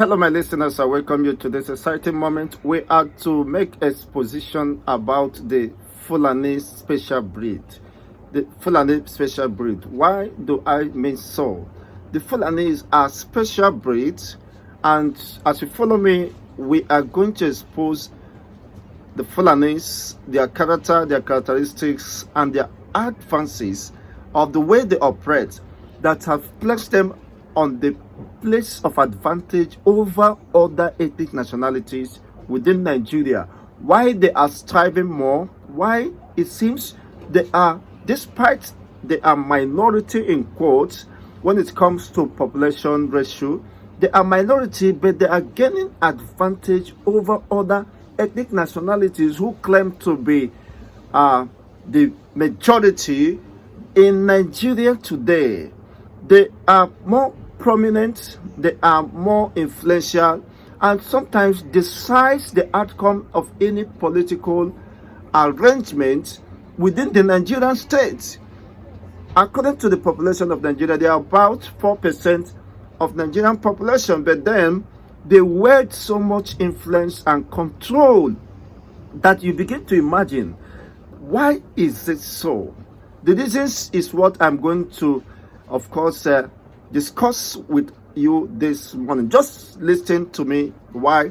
Hello, my listeners. I welcome you to this exciting moment. We are to make exposition about the Fulanis special breed. The Fulani special breed. Why do I mean so? The Fulanis are special breeds, and as you follow me, we are going to expose the Fulanis, their character, their characteristics, and their advances of the way they operate that have placed them on the place of advantage over other ethnic nationalities within Nigeria. Why they are striving more, why it seems they are, despite they are minority in quotes when it comes to population ratio, they are minority, but they are gaining advantage over other ethnic nationalities who claim to be the majority in Nigeria today. They are more prominent, they are more influential, and sometimes decide the outcome of any political arrangement within the Nigerian state. According to the population of Nigeria, they are about 4% of Nigerian population, but then they wield so much influence and control that you begin to imagine, why is it so? The reasons is what I'm going to, of course, discuss with you this morning. Just listen to me while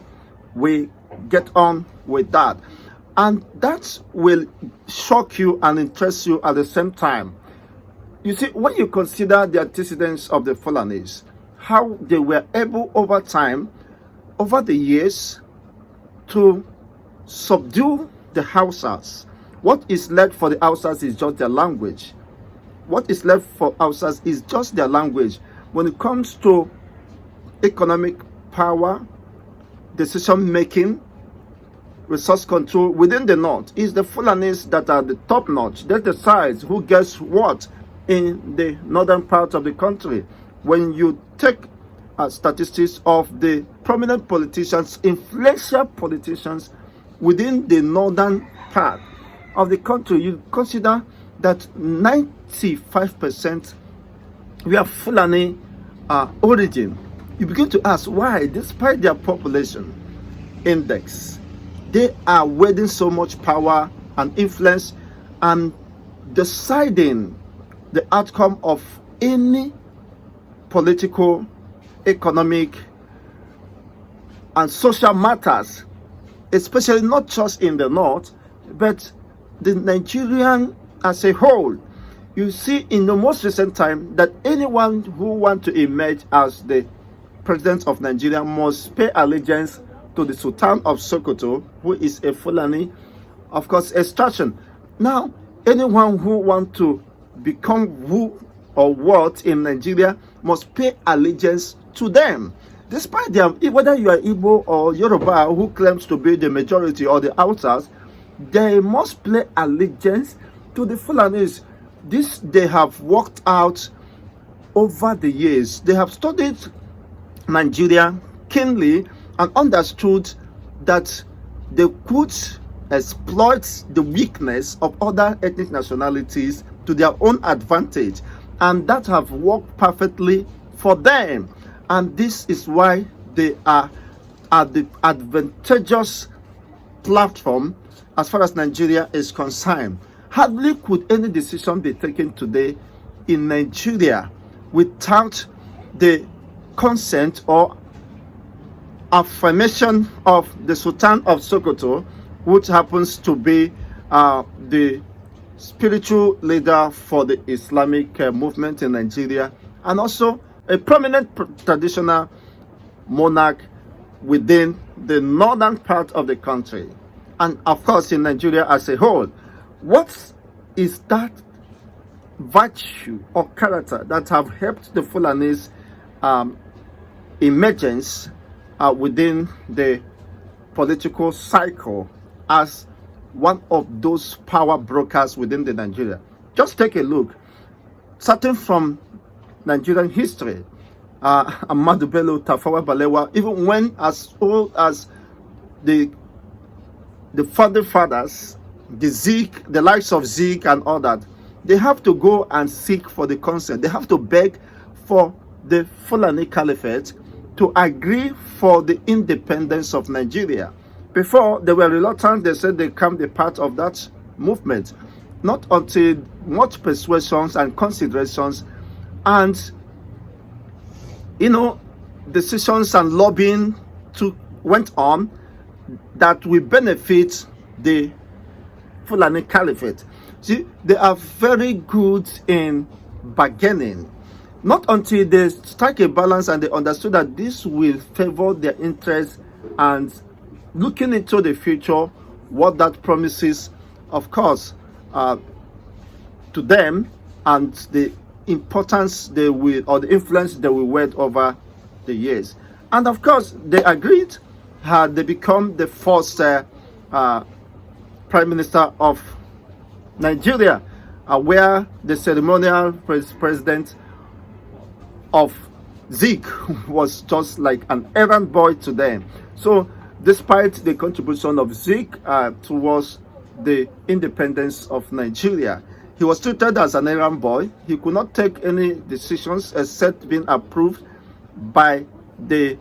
we get on with that. And that will shock you and interest you at the same time. You see, when you consider the antecedents of the Fulanis, how they were able over time, over the years, to subdue the Hausas. What is left for the Hausas is just their language. What is left for Hausas is just their language. When it comes to economic power, decision making, resource control within the north, is the Fulanis that are the top notch. They decide who gets what in the northern part of the country. When you take statistics of the prominent politicians, influential politicians within the northern part of the country, you consider that 95% were Fulani origin. You begin to ask why, despite their population index, they are wielding so much power and influence and deciding the outcome of any political, economic, and social matters, especially not just in the north, but the Nigerian as a whole. You see in the most recent time that anyone who wants to emerge as the president of Nigeria must pay allegiance to the Sultan of Sokoto, who is a Fulani, of course, extraction. Now, anyone who wants to become who or what in Nigeria must pay allegiance to them. Despite them, whether you are Igbo or Yoruba who claims to be the majority or the outsiders, they must pay allegiance to the Fulanis. This they have worked out over the years. They have studied Nigeria keenly and understood that they could exploit the weakness of other ethnic nationalities to their own advantage, and that have worked perfectly for them. And this is why they are at the advantageous platform as far as Nigeria is concerned. Hardly could any decision be taken today in Nigeria without the consent or affirmation of the Sultan of Sokoto, which happens to be the spiritual leader for the Islamic movement in Nigeria, and also a prominent traditional monarch within the northern part of the country, and of course in Nigeria as a whole. What is that virtue or character that have helped the Fulanis emergence within the political cycle as one of those power brokers within the Nigeria? Just take a look. Starting from Nigerian history, Ahmadu Bello, Tafawa Balewa, even when as old as the founding fathers, the likes of Zeke and all that, they have to go and seek for the consent. They have to beg for the Fulani Caliphate to agree for the independence of Nigeria. Before, they were reluctant. They said they can't be part of that movement. Not until much persuasions and considerations and, decisions and lobbying went on that will benefit the Fulani Caliphate. See, they are very good in bargaining. Not until they strike a balance and they understood that this will favor their interests and looking into the future, what that promises, of course, to them and the importance they will, or the influence they will wield over the years. And of course, they agreed. Had they become the first Prime Minister of Nigeria, where the ceremonial president of Zeke was just like an errand boy to them. So despite the contribution of Zeke towards the independence of Nigeria, he was treated as an errand boy. He could not take any decisions except being approved by the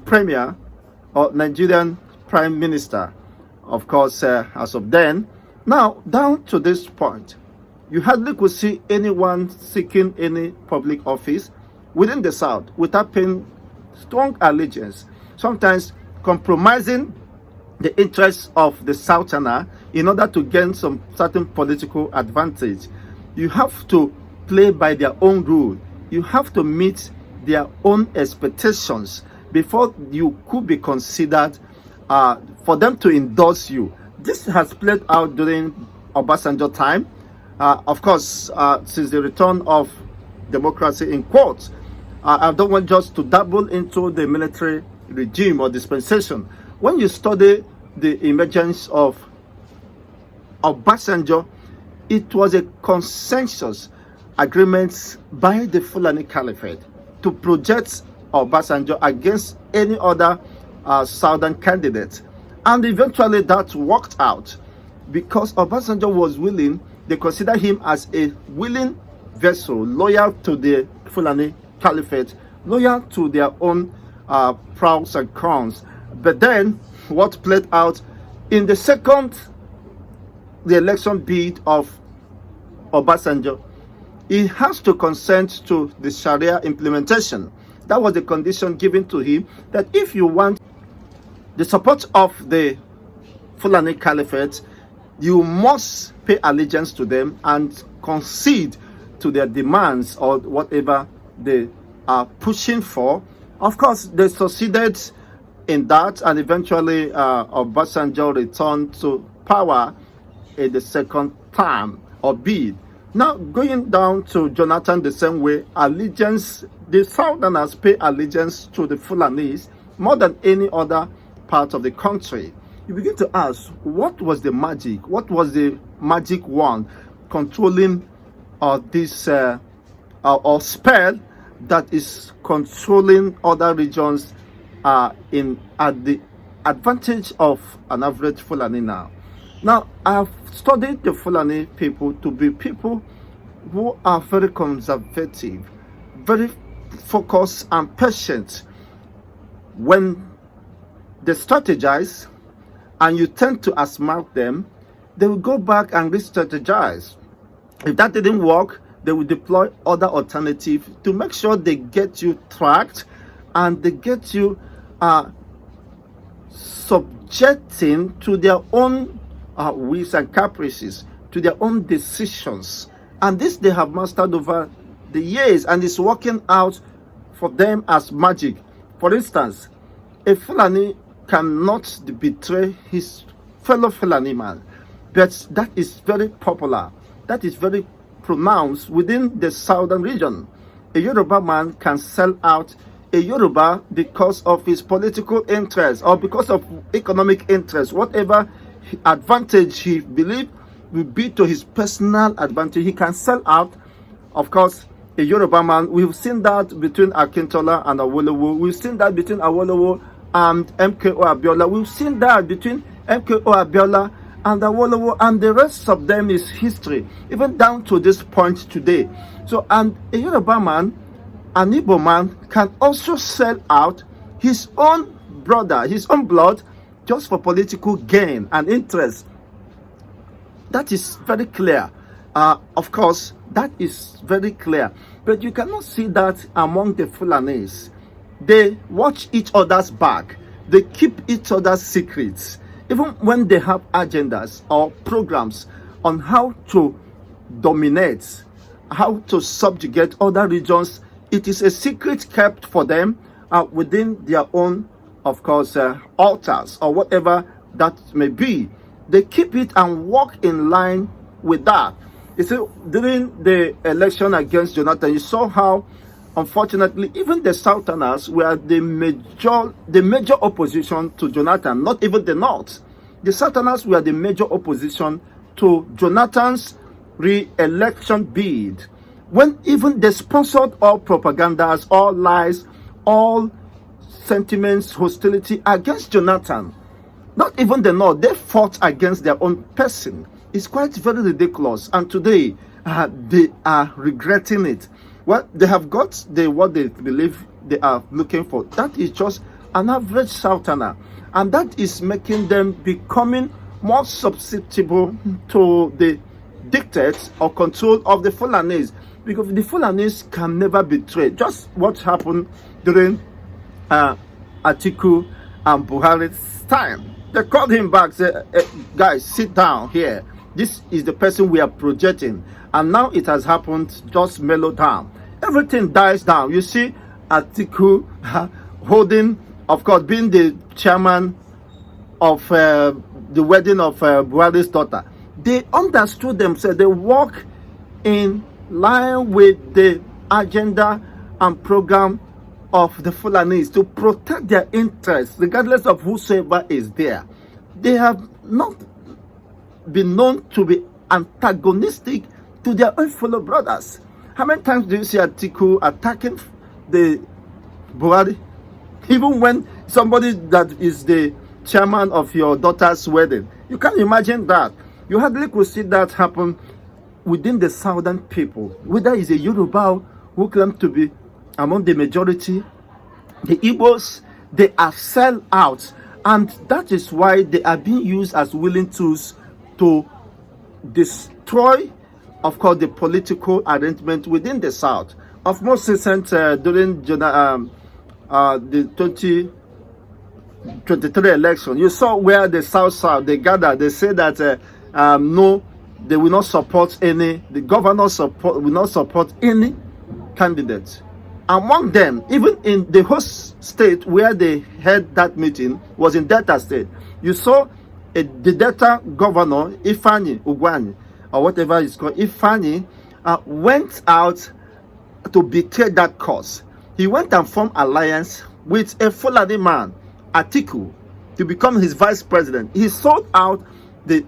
Premier or Nigerian Prime Minister, of course, as of then. Now, down to this point, you hardly could see anyone seeking any public office within the South without paying strong allegiance, sometimes compromising the interests of the Southerner in order to gain some certain political advantage. You have to play by their own rule. You have to meet their own expectations before you could be considered for them to endorse you. This has played out during Obasanjo time. Of course, since the return of democracy in quotes. I don't want just to dabble into the military regime or dispensation. When you study the emergence of Obasanjo, it was a consensus agreement by the Fulani Caliphate to project Obasanjo against any other southern candidate. And eventually that worked out because Obasanjo was willing. They consider him as a willing vessel, loyal to the Fulani Caliphate, loyal to their own pros and cons. But then what played out in the election bid of Obasanjo, he has to consent to the Sharia implementation. That was the condition given to him, that if you want the support of the Fulani Caliphate, you must pay allegiance to them and concede to their demands or whatever they are pushing for. Of course, they succeeded in that, and eventually Obasanjo returned to power in the second term or bid. Now, going down to Jonathan the same way, allegiance, the Southerners pay allegiance to the Fulanis more than any other part of the country. You begin to ask, what was the magic? What was the magic wand controlling this or spell that is controlling other regions at the advantage of an average Fulani now? Now, I've studied the Fulani people to be people who are very conservative, very focused and patient. When they strategize and you tend to outsmart them, they will go back and re-strategize. If that didn't work, they will deploy other alternatives to make sure they get you tracked and they get you subjecting to their own whims and caprices, to their own decisions. And this they have mastered over the years, and it's working out for them as magic. For instance, a Fulani cannot betray his fellow Fulani man, but that is very popular. That is very pronounced within the southern region. A Yoruba man can sell out a Yoruba because of his political interest or because of economic interest, whatever advantage he believes will be to his personal advantage. He can sell out, of course, a Yoruba man. We've seen that between Akintola and Awolowo. We've seen that between Awolowo and MKO Abiola. We've seen that between MKO Abiola and Awolowo, and the rest of them is history, even down to this point today. So, and a Yoruba man an Igbo man can also sell out his own brother, his own blood, just for political gain and interest. That is very clear. Of course, that is very clear. But you cannot see that among the Fulanis. They watch each other's back. They keep each other's secrets. Even when they have agendas or programs on how to dominate, how to subjugate other regions, it is a secret kept for them within their own, of course, altars or whatever that may be. They keep it and walk in line with that. You see, during the election against Jonathan, you saw how, unfortunately, even the Southerners were the major opposition to Jonathan, not even the North. The Southerners were the major opposition to Jonathan's re-election bid, when even they sponsored all propagandas, all lies, all sentiments, hostility against Jonathan. Not even the North, they fought against their own person. It's quite very ridiculous, and today they are regretting it. Well, they have got what they believe they are looking for. That is just an average Southerner, and that is making them becoming more susceptible to the dictates or control of the Fulanis, because the Fulanis can never betray. Just what happened during Atiku and Buhari's time. They called him back, said, guys, sit down here. This is the person we are projecting. And now it has happened, just mellow down. Everything dies down. You see Atiku holding, of course, being the chairman of the wedding of Buhari's daughter. They understood themselves. They walk in line with the agenda and program of the Fulanis to protect their interests, regardless of whosoever is there. They have not been known to be antagonistic to their own fellow brothers. How many times do you see Atiku attacking the Buhari? Even when somebody that is the chairman of your daughter's wedding, you can't imagine that. You hardly could see that happen within the southern people. Whether it's a Yoruba who claim to be among the majority, the Igbos, they are sell out, and that is why they are being used as willing tools to destroy, of course, the political arrangement within the South. Of most recent, during the 2023 election, you saw where the South they gathered. They said that no, they will not support any. The governor will not support any candidate. Among them, even in the host state where they had that meeting, was in Delta State. You saw the Delta governor, Ifeanyi Ugwuanyi, or whatever it's called, Ifeanyi, went out to betray that cause. He went and formed alliance with a Fulani man, Atiku, to become his vice president. He sold out the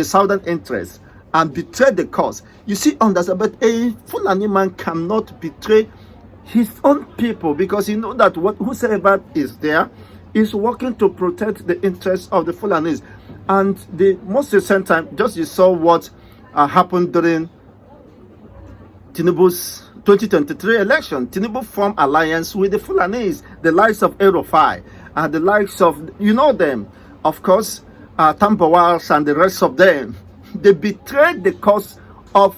southern interests and betrayed the cause. You see, understand, but a Fulani man cannot betray his own people, because he knows that whosoever is there is working to protect the interests of the Fulanis. And the most recent time, just you saw what happened during Tinubu's 2023 election. Tinubu formed alliance with the Fulanis, the likes of Erofai, and the likes of, you know them, of course, Tambawars and the rest of them. They betrayed the cause of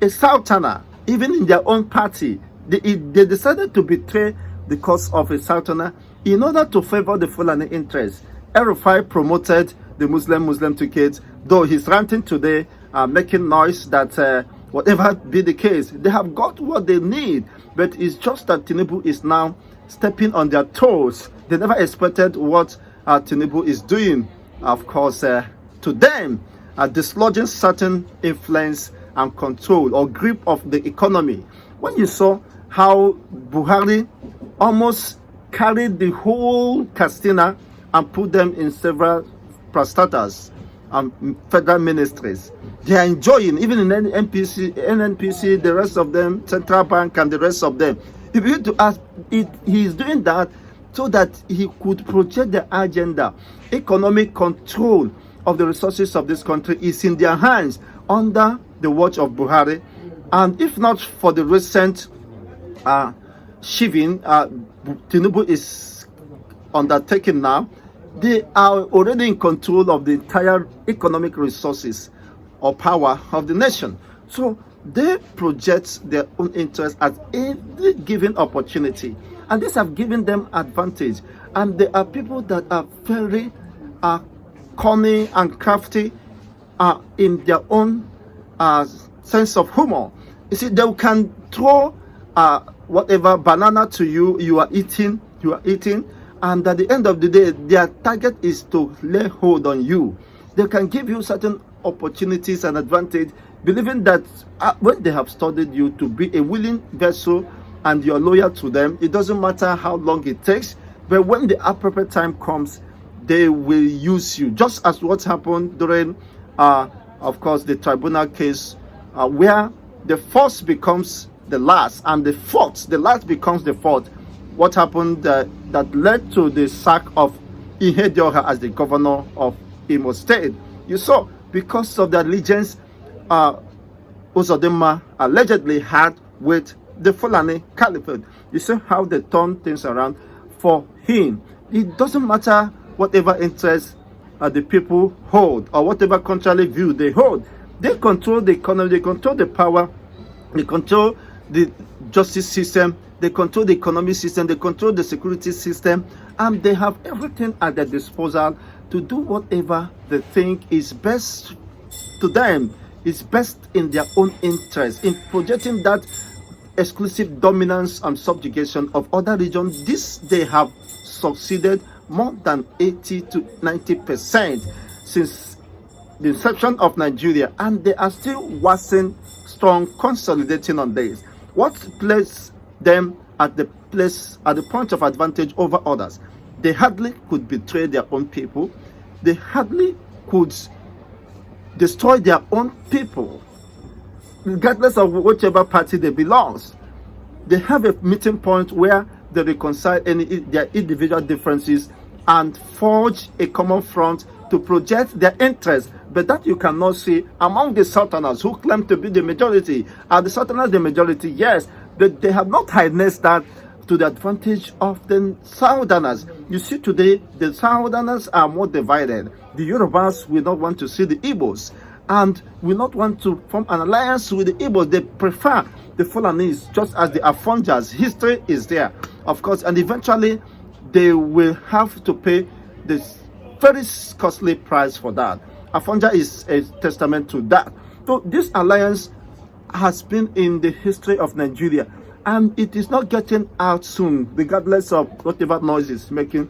a Southerner, even in their own party. They decided to betray the cause of a Southerner in order to favor the Fulani interests. Erofai promoted the Muslim ticket, though he's ranting today, making noise that whatever be the case, they have got what they need. But it's just that Tinubu is now stepping on their toes. They never expected what Tinubu is doing, of course, to them, dislodging certain influence and control or grip of the economy. When you saw how Buhari almost carried the whole Castina and put them in several parastatals and federal ministries, they are enjoying, even in NNPC, the rest of them, Central Bank and the rest of them. If you to ask, he is doing that so that he could project the agenda. Economic control of the resources of this country is in their hands under the watch of Buhari. And if not for the recent Shivin, Tinubu is undertaking now, they are already in control of the entire economic resources or power of the nation. So they project their own interest at every given opportunity, and this have given them advantage. And there are people that are very cunning and crafty in their own sense of humor. You see, they can throw whatever banana to you, you are eating, and at the end of the day, their target is to lay hold on you. They can give you certain opportunities and advantage, believing that when they have studied you to be a willing vessel and you're loyal to them, it doesn't matter how long it takes, but when the appropriate time comes, they will use you, just as what happened during of course the tribunal case, where the first becomes the last and the last becomes the fourth. What happened that led to the sack of Ihe Dioha as the governor of Imo State? You saw, because of the allegiance Uzodinma allegedly had with the Fulani Caliphate. You see how they turn things around for him. It doesn't matter whatever interest the people hold or whatever contrary view they hold. They control the economy, they control the power, they control the justice system, they control the economic system, they control the security system, and they have everything at their disposal to do whatever they think is best to them, is best in their own interest, in projecting that exclusive dominance and subjugation of other regions. This they have succeeded more than 80 to 90% since the inception of Nigeria, and they are still waxing strong, consolidating on this. What places them at the point of advantage over others? They hardly could betray their own people. They hardly could destroy their own people, regardless of whichever party they belong. They have a meeting point where they reconcile their individual differences and forge a common front to project their interests. But that you cannot see among the Sultanas who claim to be the majority. Are the Sultanas the majority? Yes, but they have not harnessed that to the advantage of the Southerners. You see, today the Southerners are more divided. The Yorubas will not want to see the Igbos and will not want to form an alliance with the Igbos. They prefer the Fulanis, just as the Afonjas. History is there, of course, and eventually they will have to pay this very costly price for that. Afonja is a testament to that. So this alliance has been in the history of Nigeria, and it is not getting out soon, regardless of whatever noise is making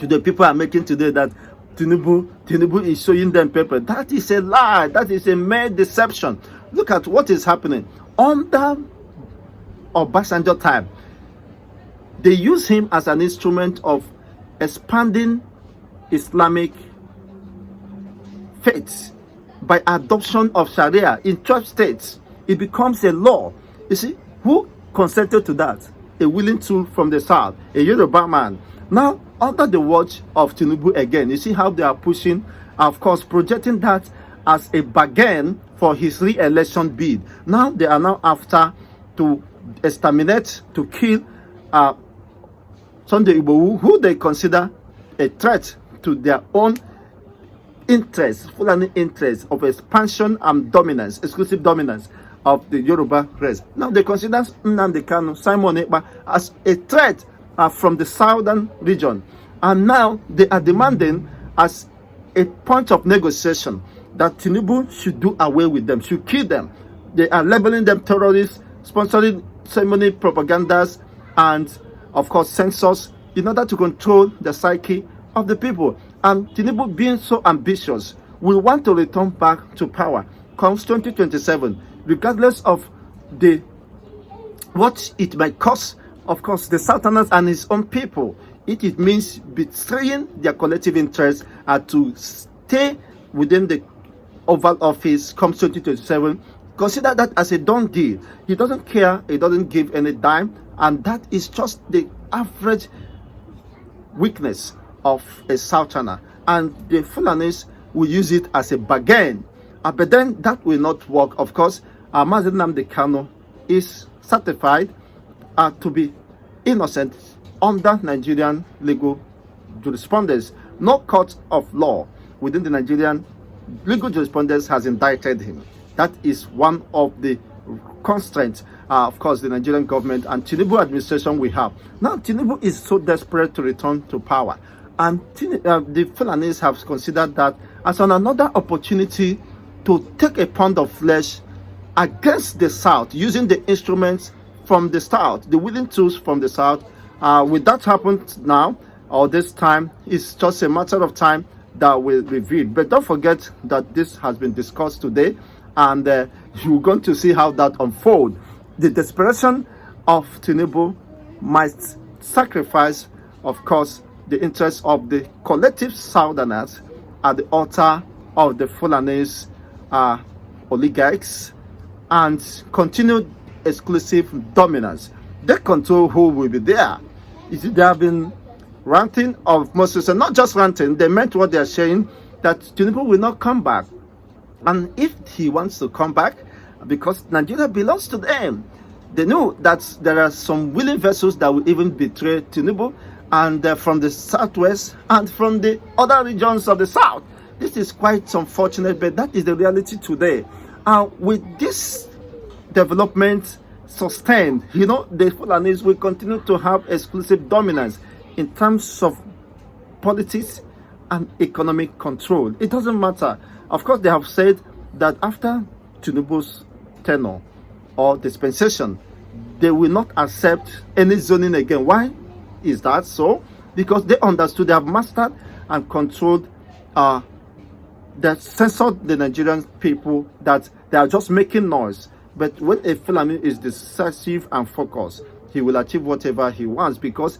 today. People are making today that Tinubu is showing them paper. That is a lie. That is a mere deception. Look at what is happening under Obasanjo time. They use him as an instrument of expanding Islamic faith by adoption of Sharia in 12 states. It becomes a law. You see, who consented to that? A willing tool from the south, a Yoruba man. Now, under the watch of Tinubu again, you see how they are pushing, of course, projecting that as a bargain for his re-election bid. Now, they are now after to exterminate, to kill Sunday Igbohu, who they consider a threat to their own interests, Fulani interests of expansion and dominance, exclusive dominance of the Yoruba race. Now they consider Nnamdi Kanu, Simon Ekpa as a threat from the southern region, and now they are demanding as a point of negotiation that Tinubu should do away with them, should kill them. They are labeling them terrorists, sponsoring so many propagandas and of course censors in order to control the psyche of the people. And Tinubu, being so ambitious, will want to return back to power comes 2027, regardless of what it might cost, of course, the Southerners and his own people. It means betraying their collective interests to stay within the Oval Office comes 2027. Consider that as a done deal. He doesn't care, he doesn't give any dime, and that is just the average weakness of a Southerner. And the Fulanis will use it as a bargain. But then that will not work. Of course, Mazi Nnamdi Kanu is certified are to be innocent under Nigerian legal jurisprudence. No court of law within the Nigerian legal jurisprudence has indicted him. That is one of the constraints, of course, the Nigerian government and Tinubu administration we have. Now, Tinubu is so desperate to return to power, and the Fulanis have considered that as another opportunity to take a pound of flesh against the South, using the instruments from the South, the willing tools from the South. Will that happen now or this time? It's just a matter of time that will reveal. But don't forget that this has been discussed today, and you're going to see how that unfolds. The desperation of Tinubu might sacrifice, of course, the interests of the collective Southerners at the altar of the Fulanis oligarchs and continued exclusive dominance. They control who will be there. They have been ranting of Moses, and not just ranting, they meant what they are saying, that Tinubu will not come back. And if he wants to come back, because Nigeria belongs to them, they know that there are some willing vessels that will even betray Tinubu, and from the southwest and from the other regions of the south. This is quite unfortunate, but that is the reality today. With this development sustained, the Fulanis will continue to have exclusive dominance in terms of politics and economic control. It doesn't matter. Of course, they have said that after Tinubu's tenure or dispensation, they will not accept any zoning again. Why is that so? Because they understood, they have mastered and controlled, that censored the Nigerian people, that they are just making noise. But when a Fulani is decisive and focused, he will achieve whatever he wants, because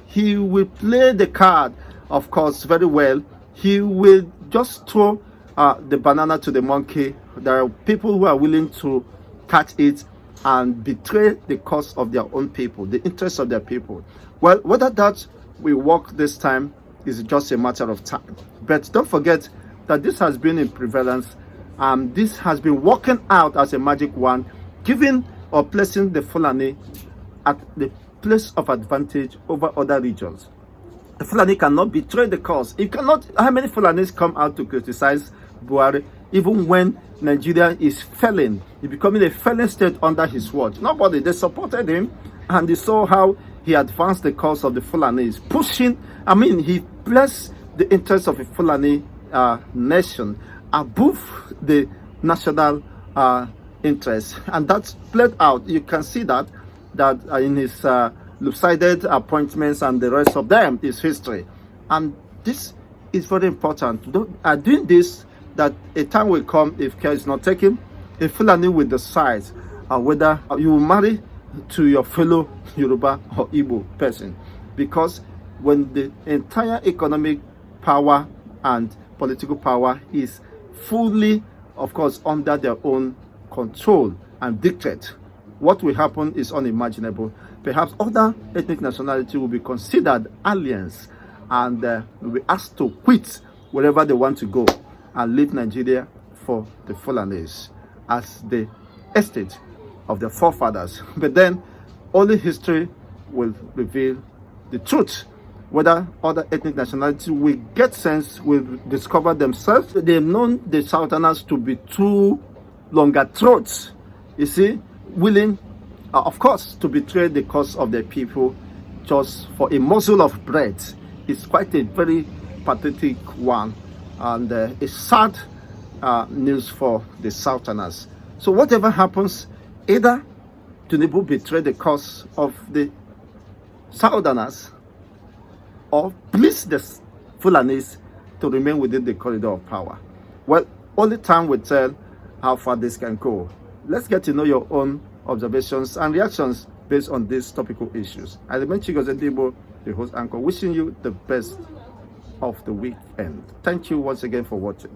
he will play the card, of course, very well. He will just throw the banana to the monkey. There are people who are willing to catch it and betray the cause of their own people, the interests of their people. Well, whether that will work this time is just a matter of time. But don't forget that this has been in prevalence. This has been working out as a magic wand, giving or placing the Fulani at the place of advantage over other regions. The Fulani cannot betray the cause. It cannot. How many Fulanis come out to criticize Buhari, even when Nigeria is failing, becoming a failing state under his watch? Nobody. They supported him, and they saw how he advanced the cause of the Fulanis, pushing. He placed the interests of a Fulani nation above the national interest, and that's played out. You can see that in his lopsided appointments and the rest of them is history. And this is very important. Doing this, that a time will come, if care is not taken, a Fulani will decide whether you will marry to your fellow Yoruba or Igbo person, because when the entire economic power and political power is fully, of course, under their own control and dictate, what will happen is unimaginable. Perhaps other ethnic nationality will be considered aliens and will be asked to quit wherever they want to go and leave Nigeria for the Fulanis as the estate of their forefathers. But then only history will reveal the truth, whether other ethnic nationality will get sense, will discover themselves. They've known the Southerners to be too longer throats, willing, of course, to betray the cause of their people just for a morsel of bread. It's quite a very pathetic one, and it's sad news for the Southerners. So whatever happens, either Tinubu betray the cause of the Southerners, or please the Fulanis to remain within the corridor of power. Well, only time will tell how far this can go. Let's get to know your own observations and reactions based on these topical issues. I remain Chigozedibo, the host anchor, wishing you the best of the weekend. Thank you once again for watching.